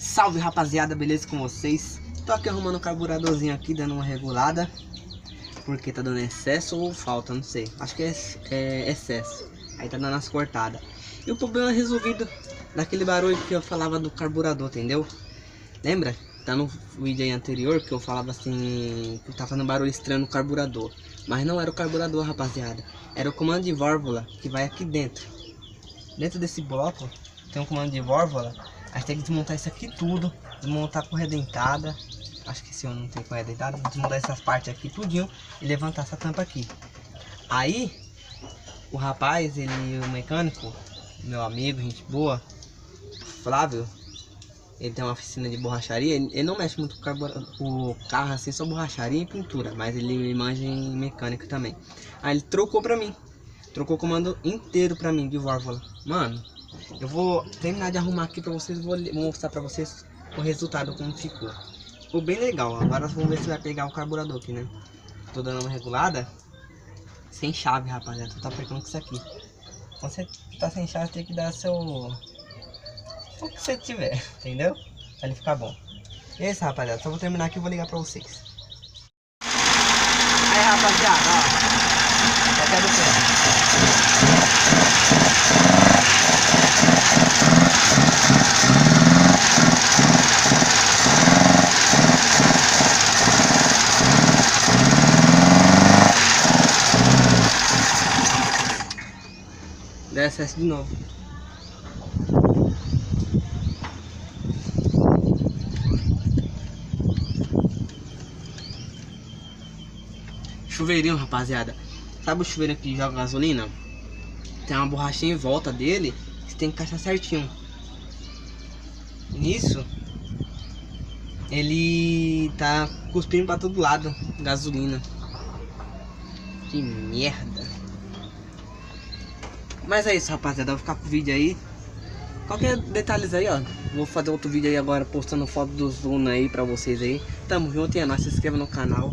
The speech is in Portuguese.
Salve rapaziada, beleza com vocês? Tô aqui arrumando o carburadorzinho aqui, dando uma regulada, porque tá dando excesso ou falta, não sei. Acho que é excesso. Aí tá dando as cortadas. E o problema é resolvido daquele barulho que eu falava do carburador, entendeu? Lembra? Tá no vídeo aí anterior que eu falava assim, que tá fazendo barulho estranho no carburador. Mas não era o carburador, rapaziada. Era o comando de válvula que vai aqui dentro. Dentro desse bloco tem um comando de válvula. A gente tem que desmontar isso aqui tudo, desmontar a correia dentada. Acho que esse eu não tem correia dentada. Desmontar essas partes aqui tudinho e levantar essa tampa aqui. Aí o rapaz, o mecânico, meu amigo, gente boa, Flávio, ele tem uma oficina de borracharia. Ele não mexe muito com o carro assim, só borracharia e pintura, mas ele manja em mecânica também. Aí ele trocou pra mim, trocou o comando inteiro pra mim de válvula. Mano, eu vou terminar de arrumar aqui pra vocês, vou mostrar pra vocês o resultado como ficou. Ficou bem legal. Agora vamos ver se vai pegar o carburador aqui, né? Tô dando uma regulada sem chave, rapaziada. Tô aplicando com isso aqui. Quando você tá sem chave, tem que dar o que você tiver, entendeu? Pra ele ficar bom. E é isso, rapaziada. Só vou terminar aqui e vou ligar pra vocês. Aí, rapaziada, ó. Até do pé. Dá acesso de novo. Chuveirinho, rapaziada. Sabe o chuveirinho que joga gasolina? Tem uma borrachinha em volta dele. Você tem que encaixar certinho. Nisso ele tá cuspindo pra todo lado gasolina. Que merda. Mas é isso, rapaziada. Vou ficar com o vídeo aí. Qualquer detalhes aí, ó. Vou fazer outro vídeo aí agora postando foto dos Luna aí pra vocês aí. Tamo junto e é nóis. Se inscreva no canal.